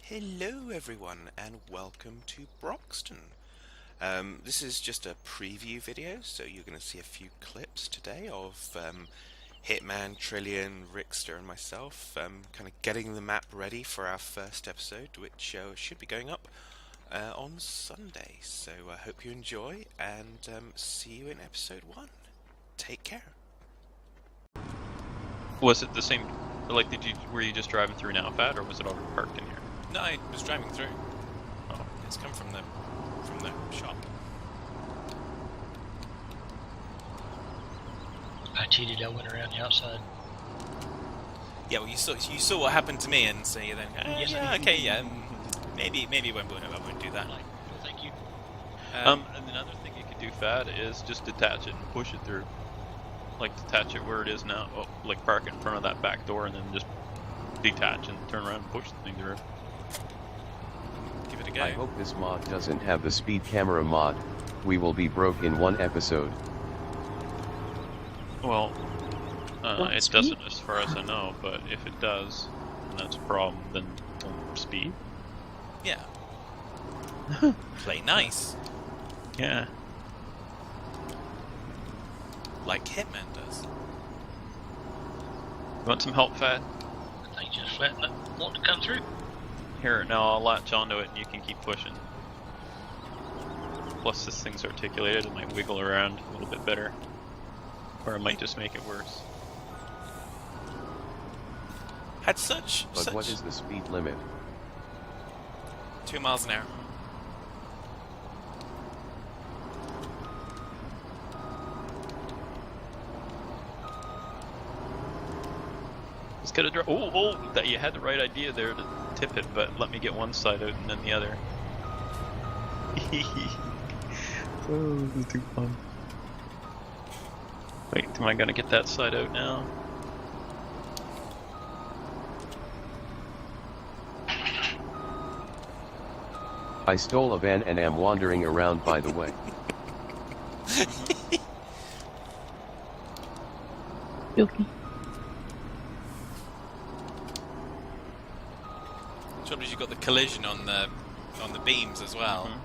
Hello everyone and welcome to Broxton. This is just a preview video, so you're going to see a few clips today of Hitman, Trillian, Rickster and myself kind of getting the map ready for our first episode, which should be going up on Sunday. So I hope you enjoy and see you in episode 1. Take care. Was it the same, like, were you just driving through now, Fat, or was it already parked in here? No, I was driving through. Oh. It's come from the shop. I cheated. I went around the outside. Yeah, well, you saw what happened to me, and so you then Yes, yeah, I did. okay, yeah, maybe I won't do that. Like, well, thank you. And another thing you could do, Fat, is just detach it and push it through. Like, detach it where it is now, like park it in front of that back door, and then just detach and turn around and push the thing through. Give it a go. I hope this mod doesn't have the speed camera mod. We will be broke in one episode. Well, What, it speed? doesn't as far as I know, but if it does, and that's a problem, then speed. Yeah. Play nice, Yeah. like Hitman does. Want some help, Fat? I think just letting it want to come through. Here, now I'll latch onto it and you can keep pushing. Plus this thing's articulated, it might wiggle around a little bit better. Or it might just make it worse. Had such But what is the speed limit? 2 miles an hour. Just gotta drive. Oh, that you had the right idea there to tip it, but let me get one side out and then the other. Oh, this is too fun. Wait, am I gonna get that side out now? I stole a van and am wandering around, by the way. Okay. Trouble is, you got the collision on the beams as well. Mhm.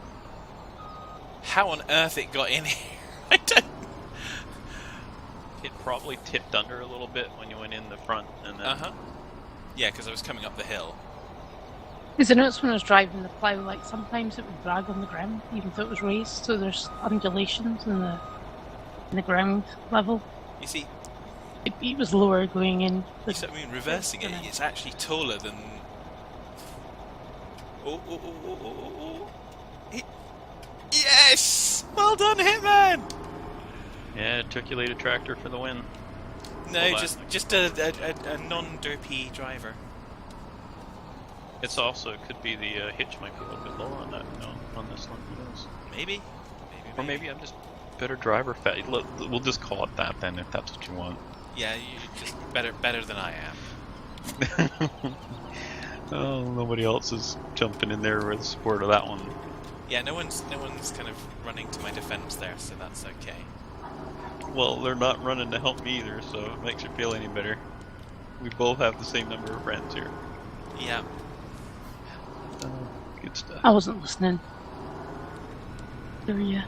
How on earth it got in here? I don't. It probably tipped under a little bit when you went in the front, and then Yeah, because I was coming up the hill. Because I noticed when I was driving the plough, like sometimes it would drag on the ground, even though it was raised. So there's undulations in the ground level. You see, It was lower going in. I mean, reversing it, it's actually taller than. Oh. Yes! Well done, Hitman! yeah, articulated tractor for the win. No, Well, just a non-derpy driver. It's also, it could be the hitch might be a little bit lower on that, on this one. Who knows? Maybe. Or maybe I'm just better driver Fat. We'll just call it that then, if that's what you want. Yeah, you're just better than I am. Oh, nobody else is jumping in there with support of that one. Yeah, no one's kind of running to my defense there, so that's okay. Well, they're not running to help me either, so it makes you feel any better. We both have the same number of friends here. Yeah. Good stuff. I wasn't listening. There, yeah.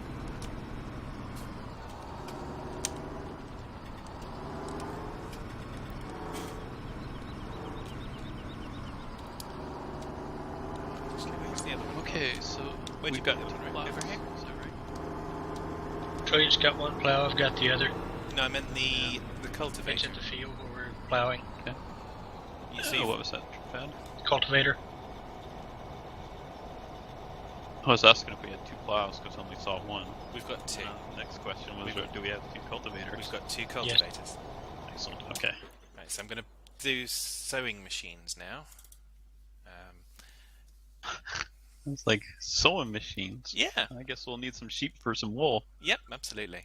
Where's the other one? Okay, so Where'd you we've got put the other two one? Over plows. here? Is that right? Trillian's got one plow. I've got the other. No, I meant the It's cultivator. at the field where we're plowing. You see, what was that, Fad? Cultivator. I was asking if we had two plows because I only saw one. we've got two. Next question was, do we have two cultivators? We've got two cultivators. Excellent. Okay. Right, so I'm going to do sewing machines now. It's like sewing machines. Yeah. I guess we'll need some sheep for some wool. Yep, absolutely.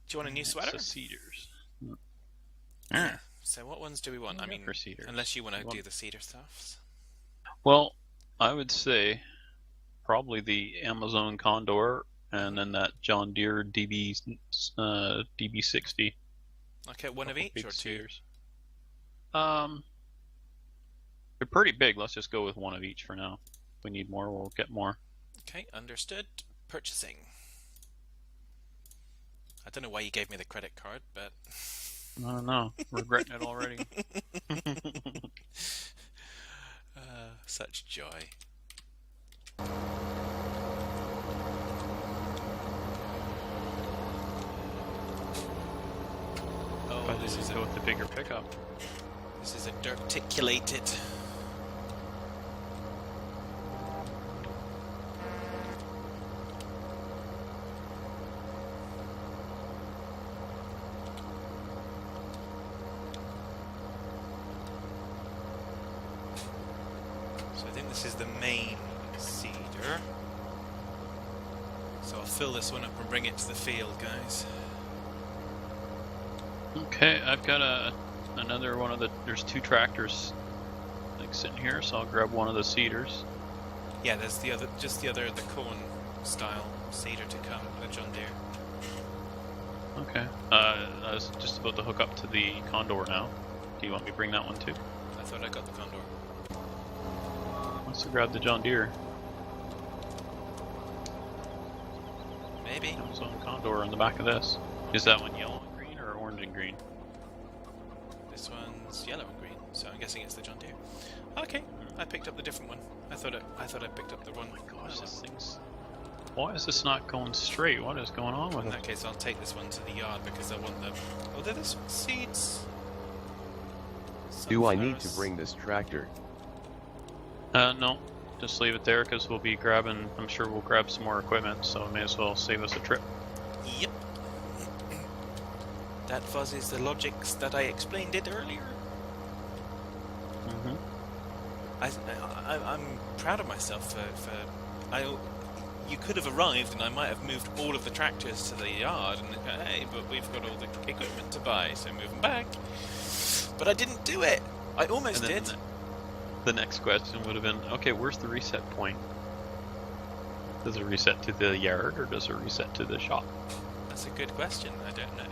Do you want a new sweater? So cedars. Yeah. So what ones do we want? I mean, for cedars. unless you want to We want- do the cedar stuffs. Well, I would say probably the Amazon Condor and then that John Deere DB60. Okay, one of Couple each big or two? cedars. They're pretty big. Let's just go with one of each for now. If we need more, we'll get more. Okay, understood. Purchasing. I don't know why you gave me the credit card, but... I don't know. Regretting it already. Such joy. Oh, this is go with the bigger pickup. This is a dirticulated. So I think this is the main seeder. So I'll fill this one up and bring it to the field, guys. Okay, I've got another one of the. There's 2 tractors, like sitting here, so I'll grab one of the seeders. Yeah, there's the other, the cone style seeder to come, the John Deere. Okay. I was just about to hook up to the Condor now. Do you want me to bring that one too? I thought I got the Condor. Let's grab the John Deere. Maybe. Amazon Condor on the back of this. Is that one yellow and green or orange and green? This one's yellow and green, so I'm guessing it's the John Deere. Okay, I picked up the different one. I thought I picked up the one. Oh my gosh, this thing's... Why is this not going straight? What is going on with In it? that case, I'll take this one to the yard because I want the... Oh, there this one's seeds. Do I need to Sunflowers. bring this tractor? No. Just leave it there because we'll be grabbing... I'm sure we'll grab some more equipment, so it may as well save us a trip. Yep. That fuzzes the logics that I explained it earlier. Mm-hmm. I'm proud of myself for you could have arrived and I might have moved all of the tractors to the yard and hey, but we've got all the equipment to buy, so move them back. But I didn't do it. I almost did. The next question would have been, okay, where's the reset point? Does it reset to the yard or does it reset to the shop? That's a good question. I don't know.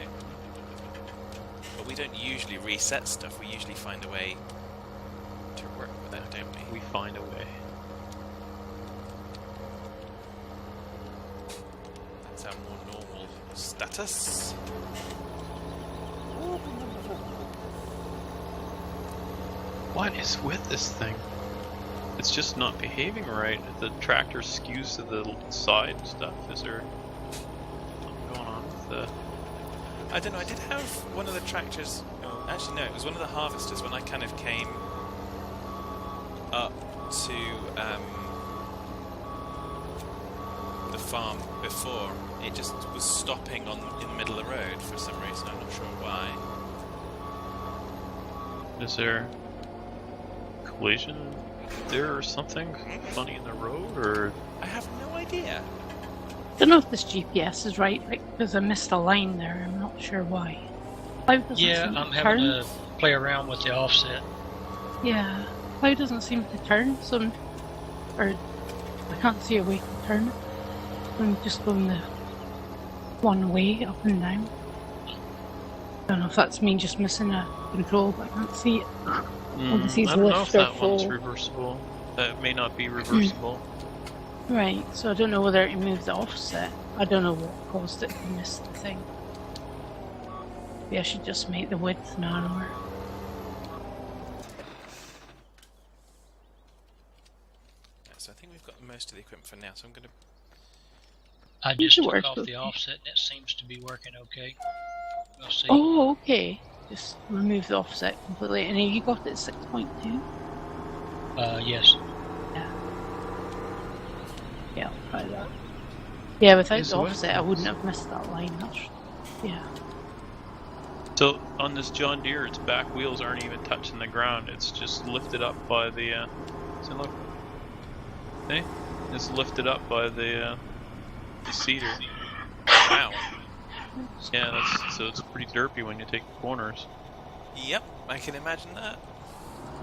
But we don't usually reset stuff. We usually find a way to work with that, don't we? We find a way. That's our more normal status. What is with this thing? It's just not behaving right. The tractor skews to the side and stuff. Is there something going on with the... I don't know, I did have one of the tractors, oh, actually no, it was one of the harvesters when I kind of came up to the farm before. It just was stopping in the middle of the road for some reason, I'm not sure why. Is there collision there or something funny in the road, or... I have no idea. I don't know if this GPS is right, like, because I missed a line there. I'm not sure why. Plough doesn't Yeah, seem I'm to having turn. to play around with the offset. Yeah, plough doesn't seem to turn, so or I can't see a way to turn it. I'm just going the one way up and down. I don't know if that's me just missing a control, but I can't see it. Obviously, I don't know if lift or that one's fall. reversible. That may not be reversible. Right, so I don't know whether to move the offset. I don't know what caused it to miss the thing. Maybe I should just make the width narrower. Yeah, so I think we've got most of the equipment for now, so I'm going to... I just It took works, off okay. the offset and it seems to be working okay. We'll see. Oh, okay. Just remove the offset completely. And have you got it at 6.2? Yes. Yeah, I'll try that. Yeah, without Is the the offset, I wouldn't have missed that line. That's, yeah. So on this John Deere, its back wheels aren't even touching the ground. It's just lifted up by the. So look, hey, it's lifted up by the seeder. Wow. Yeah, so it's pretty derpy when you take the corners. Yep, I can imagine that.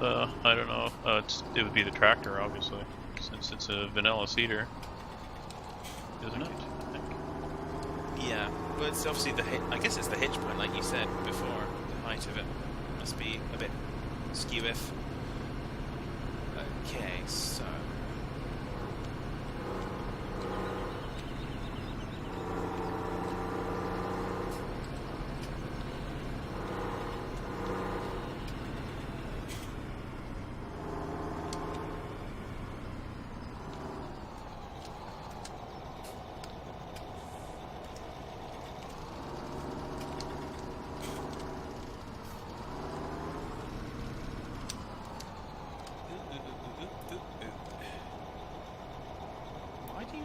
I don't know. It would be the tractor, obviously, since it's a vanilla seeder, isn't it? I think. Yeah, but it's obviously I guess it's the hitch point, like you said before. The height of it must be a bit skew-if. Okay, so... Why do you...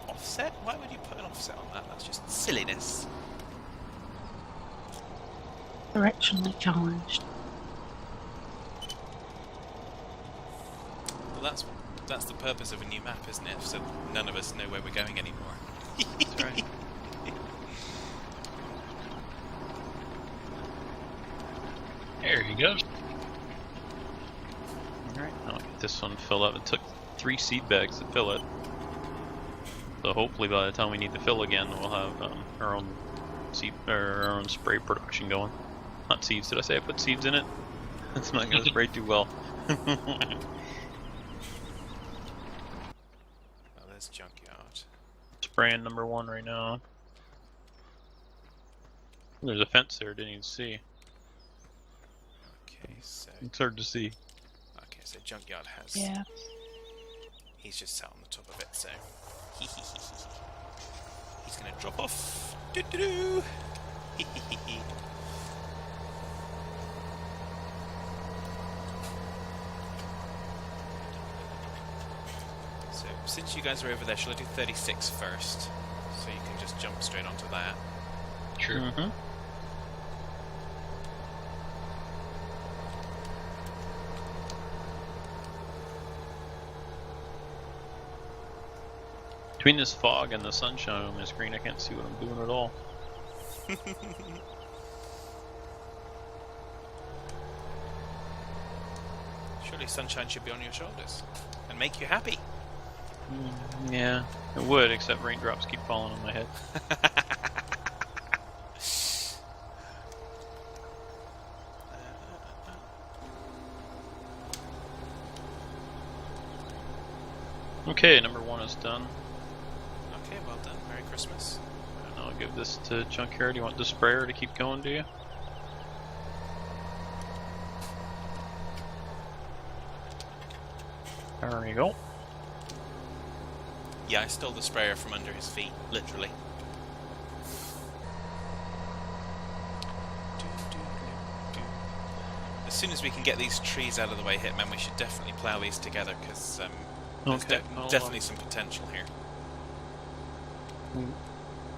Offset? Why would you put an offset on that? That's just silliness. Directionally challenged. Well, that's the purpose of a new map, isn't it? So none of us know where we're going anymore. That's right. There he goes. Alright, I'll get this one filled up. It took 3 seed bags to fill it. So hopefully by the time we need to fill again, we'll have our own seed or our own spray production going. Not seeds, did I say I put seeds in it? It's not going to spray too well. Oh, there's junkyard. Spraying number 1 right now. There's a fence there, didn't even see. Okay, so... It's hard to see. Okay, so junkyard has... Yeah. He's just sat on the top of it, so... He's gonna drop off. Doo-doo-doo. So, since you guys are over there, shall I do 36 first? So you can just jump straight onto that. Sure. Mm-hmm. Between this fog and the sunshine on my screen, I can't see what I'm doing at all. Surely sunshine should be on your shoulders and make you happy. Yeah, it would, except raindrops keep falling on my head. Okay, number 1 is done. Okay, well done. Merry Christmas. And I'll give this to Junkyard. You want the sprayer to keep going, do you? There you go. Yeah, I stole the sprayer from under his feet, literally. As soon as we can get these trees out of the way, Hitman, we should definitely plough these together, because there's Okay, definitely some potential here.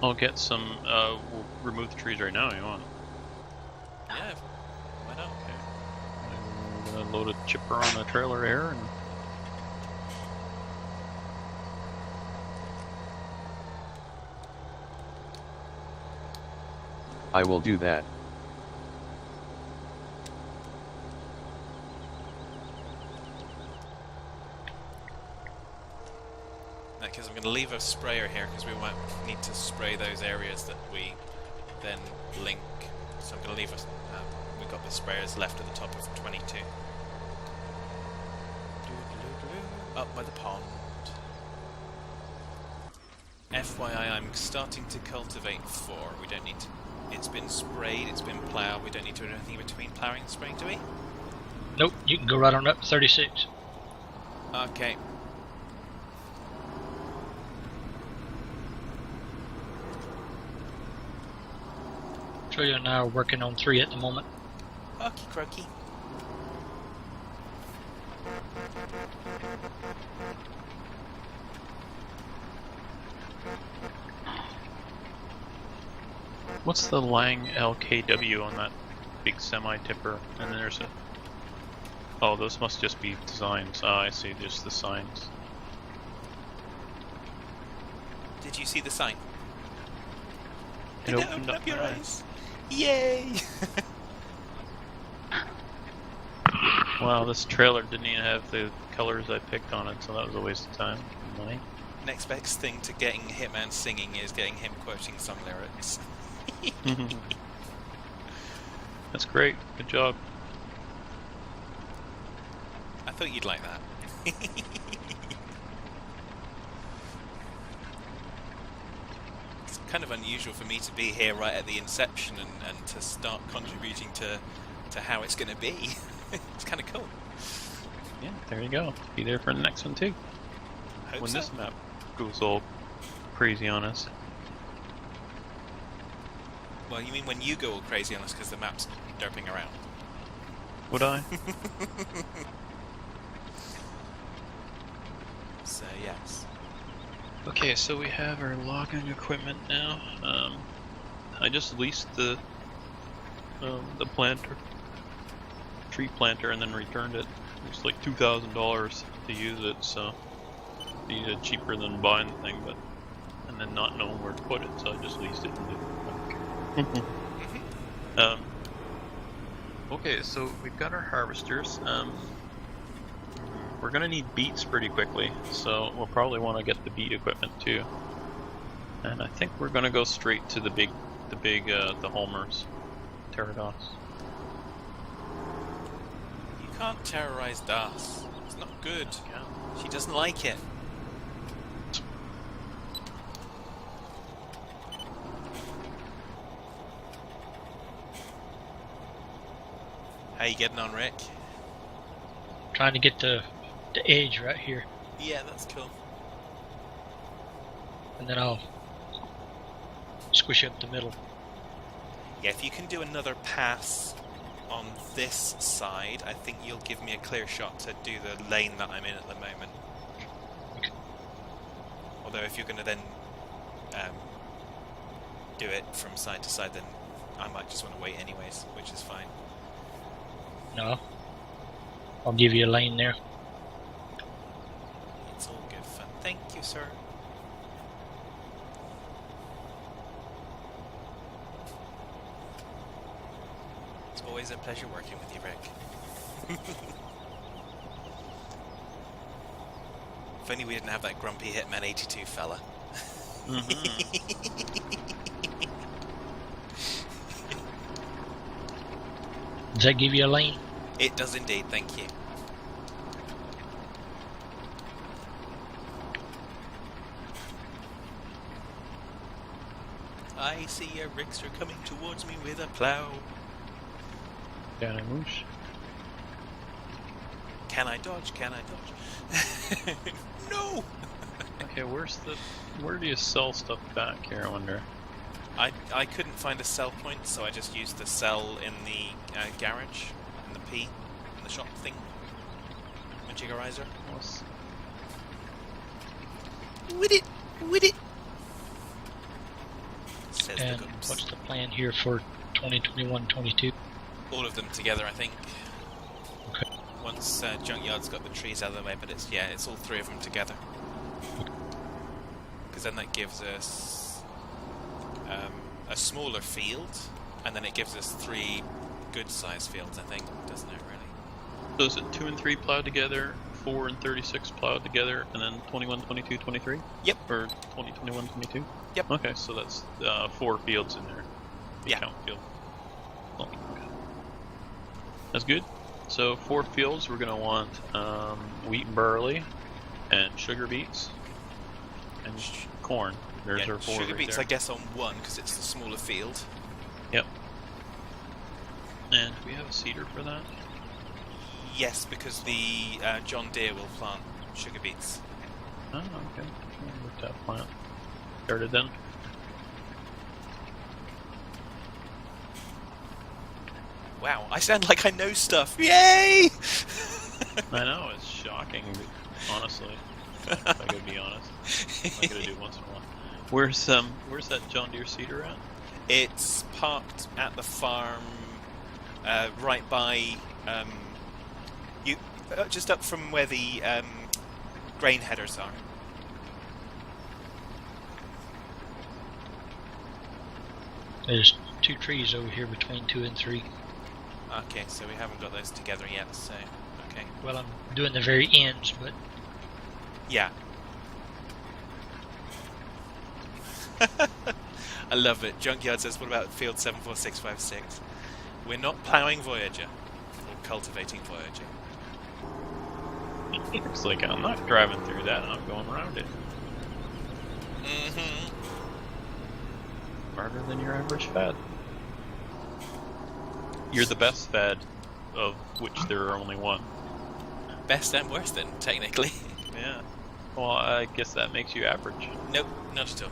I'll get some, we'll remove the trees right now, you want? Yeah, why not? Okay. I'm gonna load a chipper on the trailer here and... I will do that. Because I'm going to leave a sprayer here because we might need to spray those areas that we then link. So I'm going to leave us. We've got the sprayers left at the top of 22. Up by the pond. FYI, I'm starting to cultivate 4. We don't need to. It's been sprayed, it's been ploughed. We don't need to do anything between ploughing and spraying, do we? Nope, you can go right on up to 36. Okay. Trillia and I are working on 3 at the moment. Okie croaky. What's the Lang LKW on that big semi-tipper? And then there's a... Oh, those must just be designs. Ah, I see, just the signs. Did you see the sign? It Did opened open up your my eyes? Yay! Wow, this trailer didn't even have the colors I picked on it, so that was a waste of time and money. Next best thing to getting Hitman singing is getting him quoting some lyrics. That's great. Good job. thought you'd like that. It's kind of unusual for me to be here right at the inception and to start contributing to how it's going to be. It's kind of cool. Yeah, there you go. Be there for the next one too. Hope When so. this map goes all crazy on us. Well, you mean when you go all crazy on us because the map's derping around? Would I? So, yes. Okay, so we have our logging equipment now. I just leased the planter, tree planter, and then returned it. It's like $2,000 to use it, so it's cheaper than buying the thing, and then not knowing where to put it, so I just leased it and did it. Okay, so we've got our harvesters. We're gonna need beets pretty quickly, so we'll probably want to get the beet equipment too. And I think we're gonna go straight to the Homers, Pterodos. You can't terrorize Das. It's not good. Yeah. She doesn't like it. How you getting on, Rick? Trying to get the edge right here, Yeah, that's cool. and then I'll squish up the middle. Yeah, if you can do another pass on this side, I think you'll give me a clear shot to do the lane that I'm in at the moment. Okay. Although if you're going to then do it from side to side, then I might just want to wait anyways, which is fine. No, I'll give you a lane there. It's all good fun. Thank you, sir. It's always a pleasure working with you, Rick. If only we didn't have that grumpy Hitman 82 fella. Does that give you a lane? It does indeed, thank you. I see a Rickster coming towards me with a plow. Can I moosh? Can I dodge? Can I dodge? No! Okay, where do you sell stuff back here, I wonder? I couldn't find a sell point, so I just used the sell in the garage, in the P, in the shop thing. Jiggerizer. What's- With it! With it! Says And the goops. what's the plan here for 2021-22? All of them together, I think. Okay. Once Junkyard's got the trees out of the way, but it's all three of them together. Because then that gives us a smaller field, and then it gives us 3 good-sized fields, I think, doesn't it, really? So is it 2 and 3 plowed together, 4 and 36 plowed together, and then 21, 22, 23? Yep. Or 20, 21, 22? Yep. Okay, so that's 4 fields in there. Yeah. Count field. Okay. That's good. So 4 fields, we're going to want wheat and barley, and sugar beets, and corn. There's Yeah, our 4 sugar right beets, there. I guess, on 1, because it's the smaller field. Yep. And do we have a seeder for that? Yes, because the John Deere will plant sugar beets. Oh, okay. With that plant. Started then. Wow, I sound like I know stuff. Yay! I know, it's shocking, honestly. If I could be honest. I gotta do it once in a while. Where's that John Deere seeder at? It's parked at the farm, right by just up from where the grain headers are. There's 2 trees over here between 2 and 3. Okay, so we haven't got those together yet. So, okay, Well, I'm doing the very ends, but yeah. I love it. Junkyard says, "What about field 74656? We're not ploughing Voyager or cultivating Voyager." It's like, I'm not driving through that, I'm going around it. Mm-hmm. Smarter than your average fad. You're the best fad, of which there are only one. Best and worst then, technically. Yeah. Well, I guess that makes you average. Nope, not at all.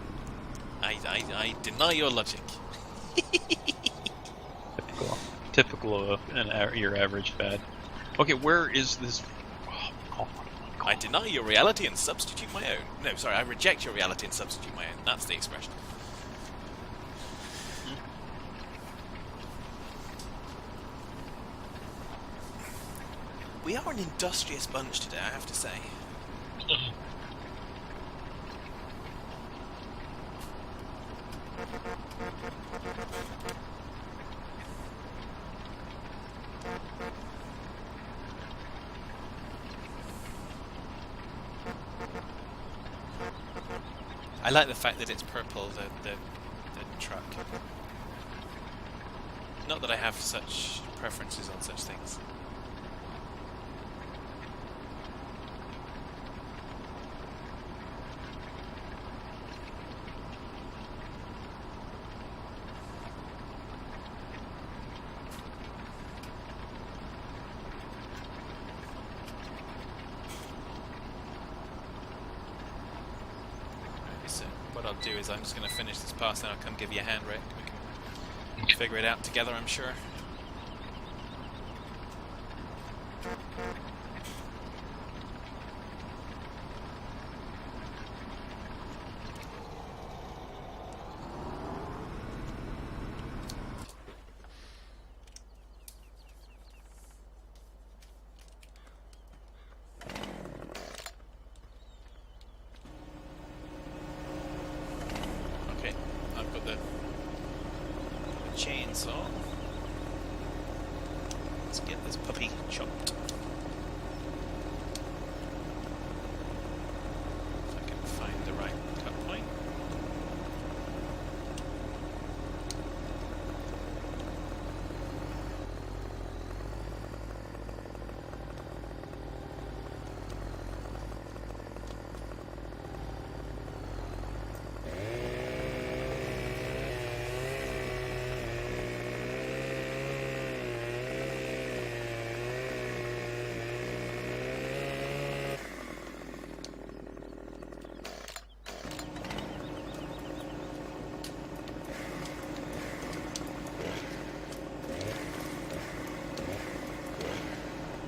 I deny your logic. Typical of your average fad. Okay, where is this? Oh my God. I deny your reality and substitute my own. No, sorry, I reject your reality and substitute my own. That's the expression. We are an industrious bunch today, I have to say. I like the fact that it's purple, the truck. Not that I have such preferences on such things. So what I'll do is I'm just going to finish this pass, and I'll come give you a hand, Rick. We can figure it out together, I'm sure. Okay, I've got the chainsaw. Let's get this puppy chopped. If I can find the right cut point.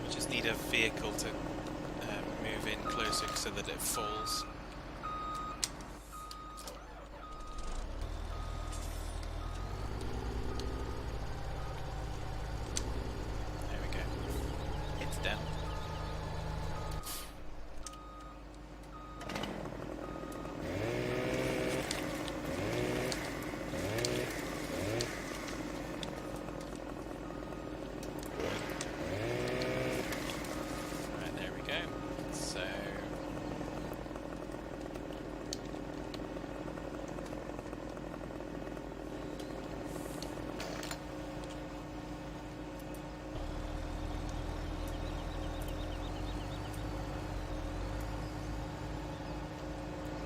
We just need a vehicle to move in closer so that it falls. There we go. It's down. Right, there we go. So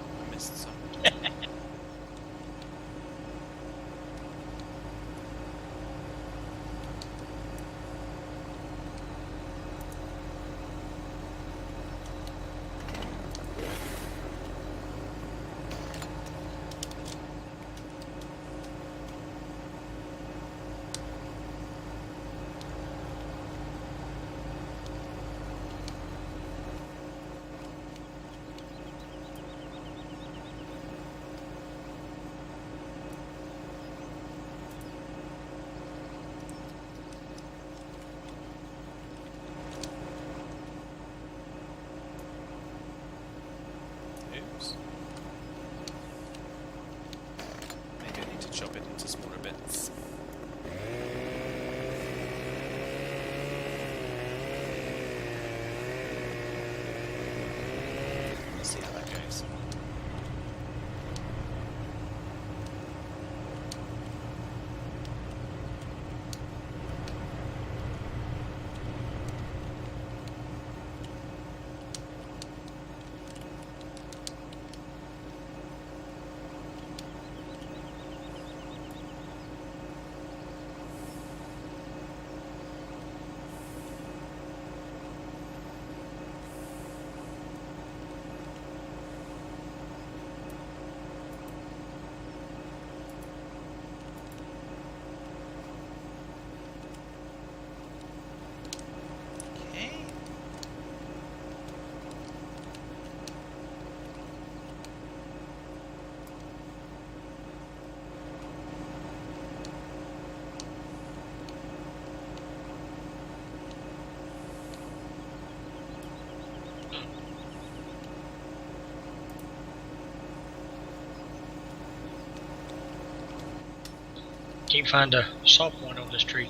I missed some. Oops. Maybe I need to chop it into smaller bits. Let's see how that goes. Can't find a saw point on this tree.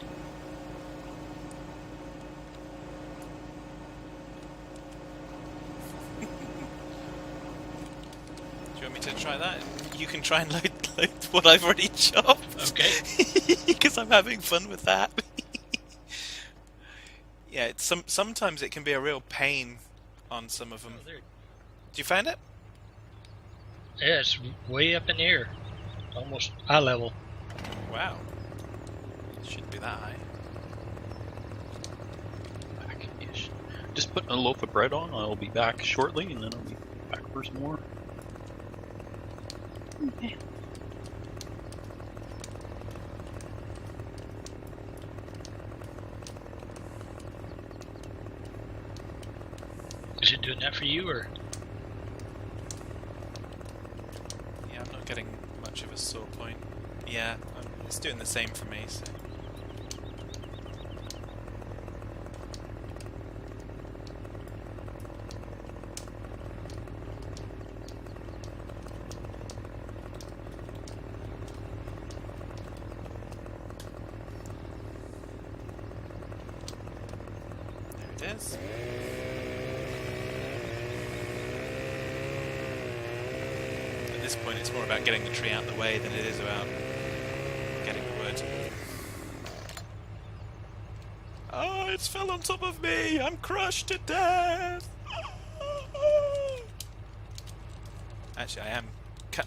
Do you want me to try that? You can try and load what I've already chopped. Okay. Because I'm having fun with that. Yeah, sometimes it can be a real pain on some of them. Oh, there. Do you find it? Yeah, it's way up in the air. Almost eye level. Wow. Shouldn't be that high. Back-ish. Just putting a loaf of bread on. I'll be back shortly, and then I'll be back for some more. Okay. Is it doing that for you, or? Yeah, I'm not getting much of a saw point. Yeah, it's doing the same for me, so... There it is. At this point, it's more about getting the tree out of the way than it is about getting the wood. Oh, it's fell on top of me! I'm crushed to death! Actually, I am...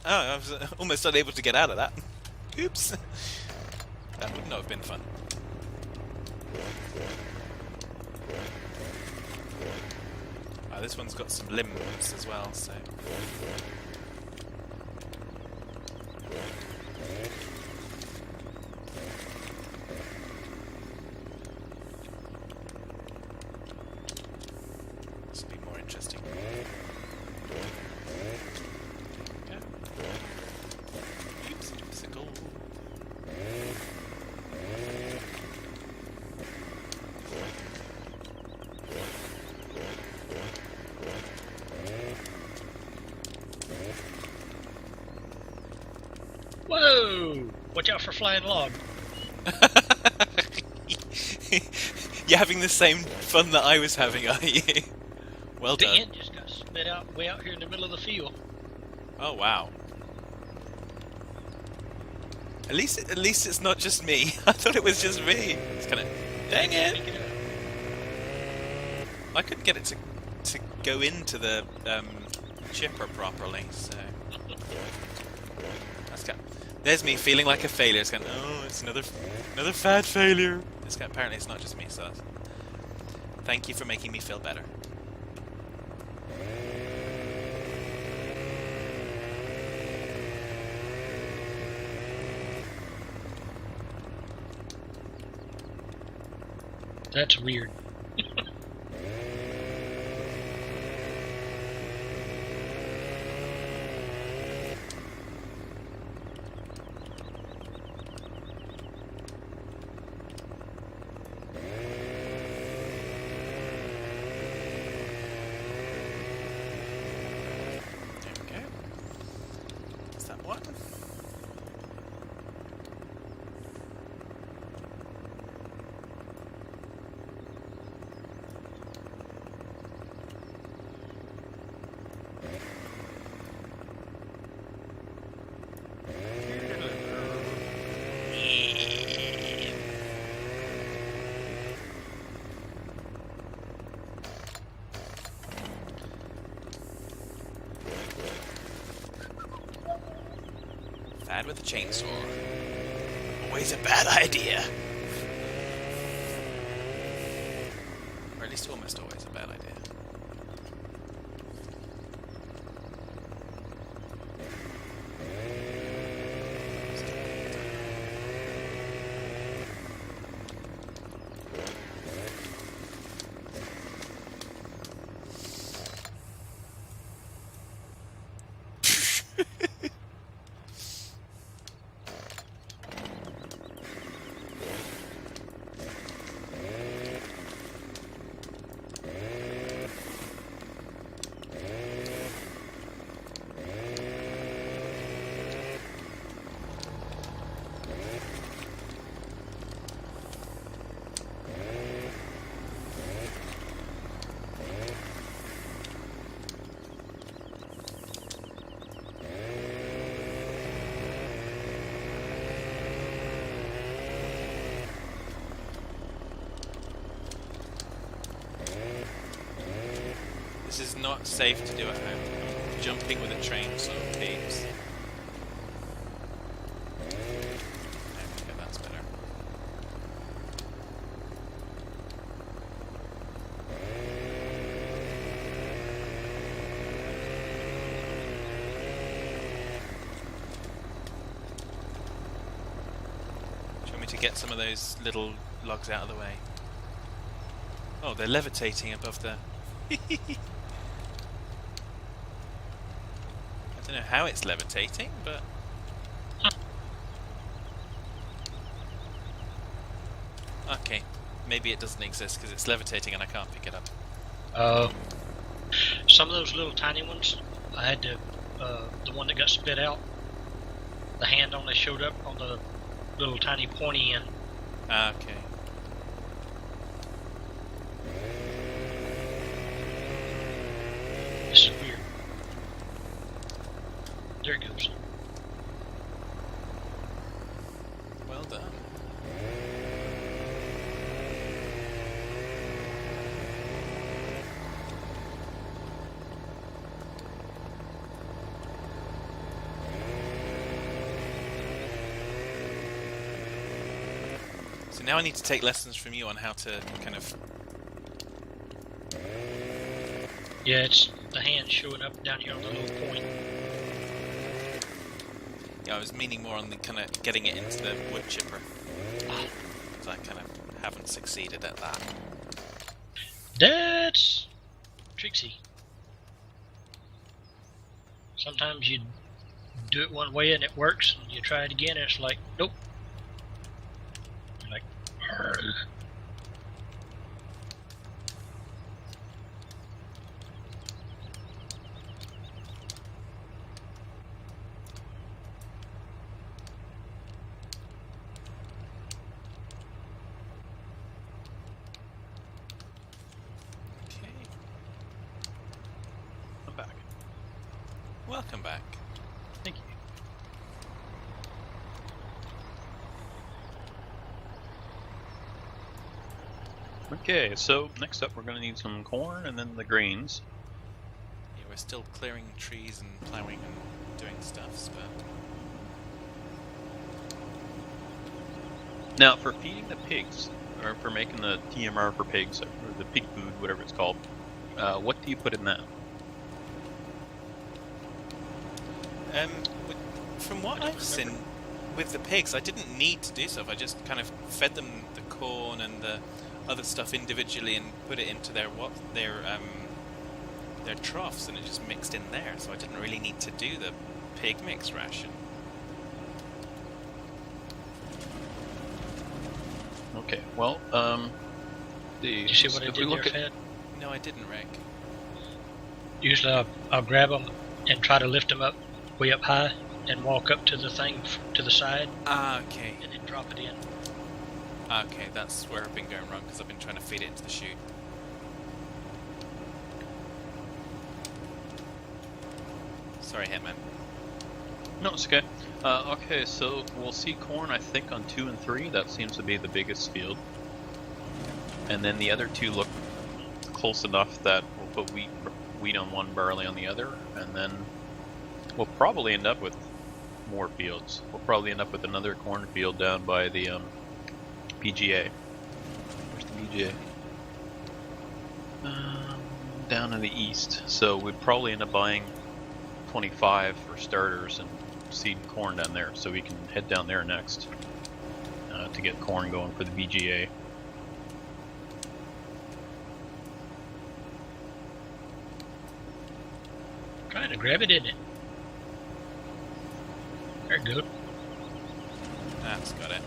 I was almost unable to get out of that. Oops! That would not have been fun. This one's got some limbs as well, so... This will be more interesting. Okay. Oops, sickle. Whoa! Watch out for flying log. You're having the same fun that I was having, are you? Well The done. end just got spit out way out here in the middle of the field. Oh wow. At least it's not just me. I thought it was just me. It's kind of dang it. Pick it up. I couldn't get it to go into the chipper properly. So that's kind. There's me feeling like a failure. It's going, oh, it's another fad failure. It's kind apparently it's not just me. So thank you for making me feel better. That's weird. Okay. Is that one? Fad with a chainsaw. Always a bad idea. Or at least almost always a bad idea. not safe to do at home. Jumping with a chainsaw, peeps. There we go, that's better. Do you want me to get some of those little logs out of the way? Oh, they're levitating above the... I don't know how it's levitating, but... Okay, maybe it doesn't exist because it's levitating and I can't pick it up. Some of those little tiny ones, I had to, the one that got spit out, the hand only showed up on the little tiny pointy end. Okay. This is weird. There it goes. Well done. So now I need to take lessons from you on how to kind of... Yeah, it's the hand showing up down here on the little point. Yeah, I was meaning more on the kind of getting it into the wood chipper. So I kind of haven't succeeded at that. That's tricksy. Sometimes you do it one way and it works, and you try it again and it's like, nope. You're like, "Arrgh." Okay. I'm back. Welcome back. Thank you. Okay, so next up we're going to need some corn and then the greens. Yeah, we're still clearing trees and ploughing and doing stuff, but... Now, for feeding the pigs, or for making the TMR for pigs, or the pig food, whatever it's called, what do you put in that? From what I've seen with the pigs, I didn't need to do stuff. I just kind of fed them the corn and the other stuff individually and put it into their troughs, and it just mixed in there. So I didn't really need to do the pig mix ration. Okay, well, You see what I did there, Fed? No, I didn't, Rick. Usually I'll grab them and try to lift them up way up high and walk up to the thing to the side Ah, okay. and then drop it in. Okay, that's where I've been going wrong, because I've been trying to feed it into the chute. Sorry, Hitman. No, it's okay. Okay, so we'll see corn, I think, on 2 and 3. That seems to be the biggest field. And then the other two look close enough that we'll put wheat on one, barley on the other, and then we'll probably end up with more fields. We'll probably end up with another cornfield down by the PGA. Where's the PGA? Down in the east. So we'd probably end up buying 25 for starters and seed corn down there, so we can head down there next to get corn going for the BGA. Trying to grab it, isn't it? There it goes. That's got it.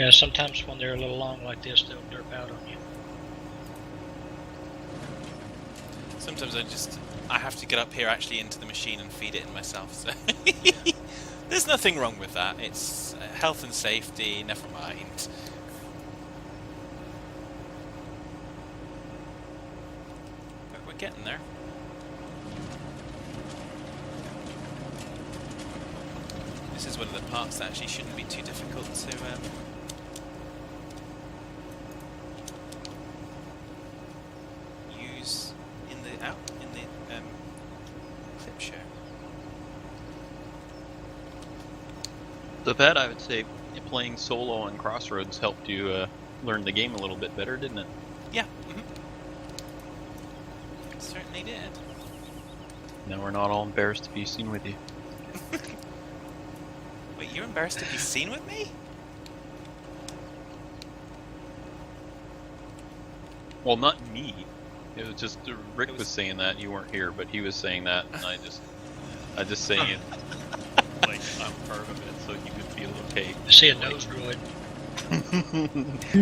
Yeah, sometimes when they're a little long like this, they'll derp out on you. Sometimes I have to get up here actually into the machine and feed it in myself. So there's nothing wrong with that. It's health and safety. Never mind. But we're getting there. This is one of the parts that actually shouldn't be too difficult to use in the clip show. So that, I would say, playing solo on Crossroads helped you learn the game a little bit better, didn't it? Yeah. Certainly did. Now we're not all embarrassed to be seen with you. Wait, you're embarrassed to be seen with me? Well, not me. It was just Rick was saying that. You weren't here, but he was saying that, and I just saying it like I'm part of it, so he would feel okay. I see a nose droid.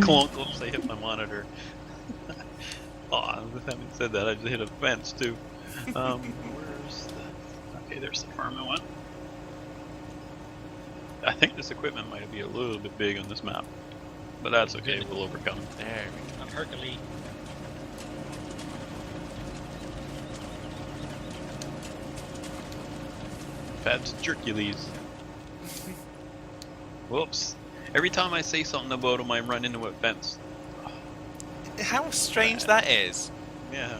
Clunk, oops, I hit my monitor. Oh, having said that, I just hit a fence too. Where's the... Okay, there's the farm I went. I think this equipment might be a little bit big on this map, but that's okay, we'll overcome. There we go. I'm Hercules. Fab's Jercules. Whoops. Every time I say something about him, I run into a fence. How strange that is. Yeah.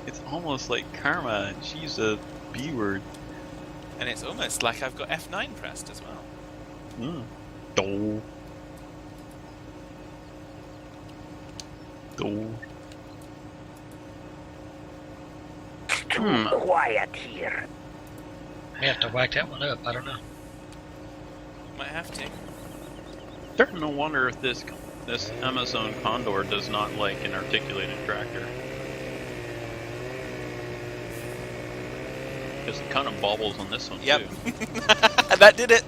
It's almost like karma, and she's a B word. And it's almost like I've got F9 pressed as well. Do. Do. Quiet here. I have to whack that one up. I don't know. Might have to. Starting to wonder if this Amazon Condor does not like an articulated tractor. Because it kind of bobbles on this one Yep. too. That did it.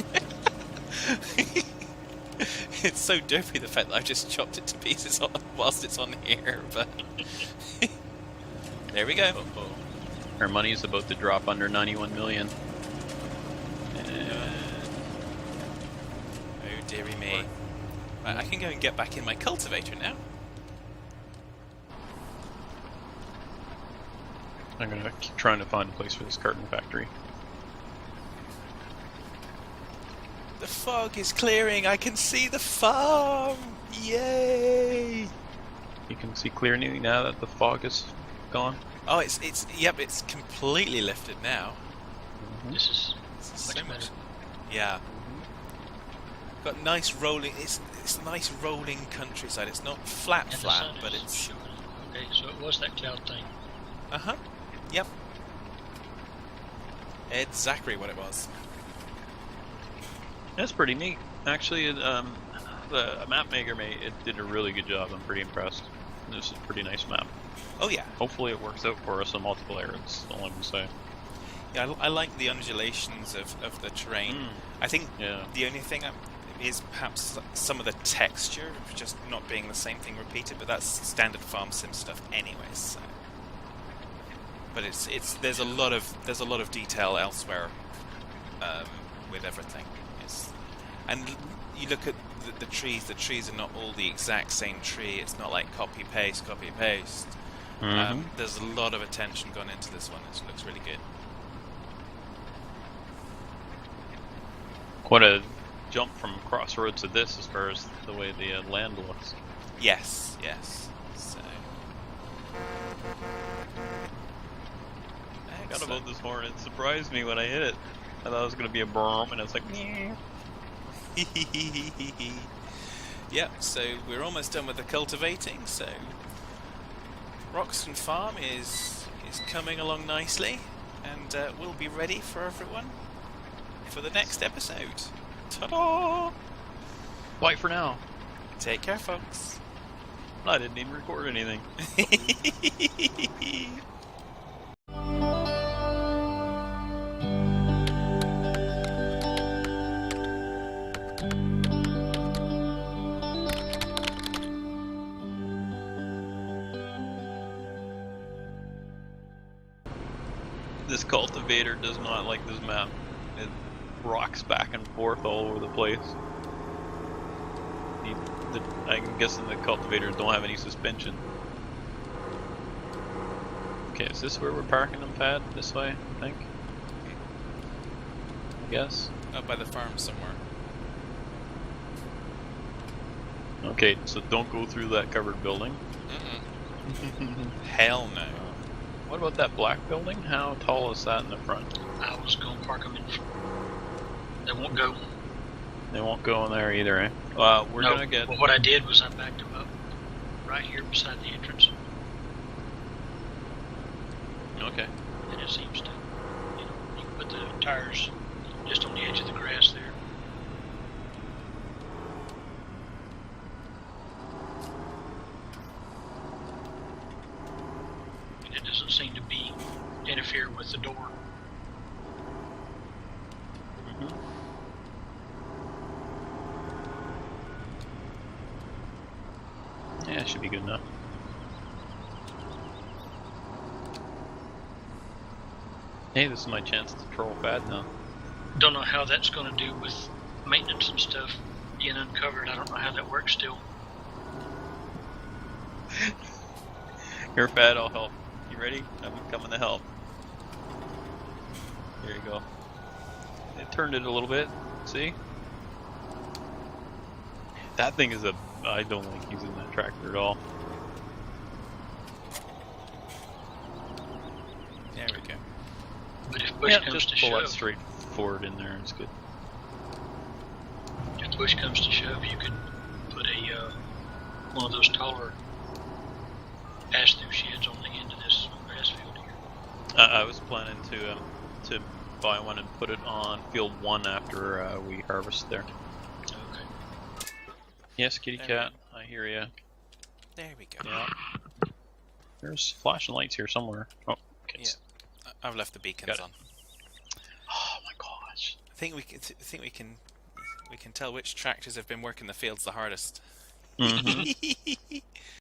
It's so dopey the fact that I just chopped it to pieces whilst it's on here, but there we go. Our money's about to drop under 91 million. Oh dearie me. Right, I can go and get back in my cultivator now. I'm gonna keep trying to find a place for this carton factory. The fog is clearing. I can see the farm. Yay! You can see clearly now that the fog is gone. Oh, it's completely lifted now. This is So much much. better. Yeah. Got nice rolling. It's a nice rolling countryside. It's not flat, And the flat, sun but is it's. showing. Okay, so it was that cloud thing. Yep. Exactly what it was. That's pretty neat. Actually, the map maker did a really good job. I'm pretty impressed. This is a pretty nice map. Oh yeah. Hopefully it works out for us in multiplayer, that's all I can say. Yeah, I like the undulations of the terrain. I think Yeah. the only thing is perhaps some of the texture just not being the same thing repeated, but that's standard farm sim stuff anyways. So. But there's a lot of detail elsewhere with everything. And you look at the trees. The trees are not all the exact same tree. It's not like copy paste. There's a lot of attention gone into this one. It looks really good. Quite a jump from Crossroads to this as far as the way the land looks. Yes. So. I forgot about this horn. It surprised me when I hit it. I thought it was going to be a berm, and it's like, "Nyeh." Yep, so we're almost done with the cultivating, so Broxton Farm is coming along nicely, and we'll be ready for everyone for the next episode. Ta-da! Bye for now. Take care, folks. I didn't even record anything. cultivator does not like this map. It rocks back and forth all over the place. I'm guessing the cultivators don't have any suspension. Okay, is this where we're parking them, Fad? This way, I think? I guess. Up by the farm somewhere. Okay, so don't go through that covered building. Hell no. What about that black building? How tall is that in the front? I was going to park them in front. They won't go. They won't go in there either, eh? We're No, gonna get... Well, what I did was I backed them up right here beside the entrance. Okay. And it seems to, you know, you can put the tires just on the edge of the grass there. And it doesn't seem to be interfere with the door. Yeah, it should be good enough. Hey, this is my chance to troll Fad now. Don't know how that's going to do with maintenance and stuff being uncovered. I don't know how that works still. Here, Fad, I'll help. You ready? I'm coming to help. Here you go. It turned it a little bit. See? That thing is I don't like using that tractor at all. There we go. But if push Yeah, comes just to pull shove, that straight forward in there. It's good. if push comes to shove, you could put a one of those taller pass-through sheds on the end of this grass field here. I was planning to buy one and put it on field 1 after we harvest there. Okay. Yes, kitty cat, I hear ya. There we go. Yeah. There's flashing lights here somewhere. Oh, okay. Yeah. I've left the beacons Got it. on. Oh my gosh. I think we can tell which tractors have been working the fields the hardest. Mm-hmm.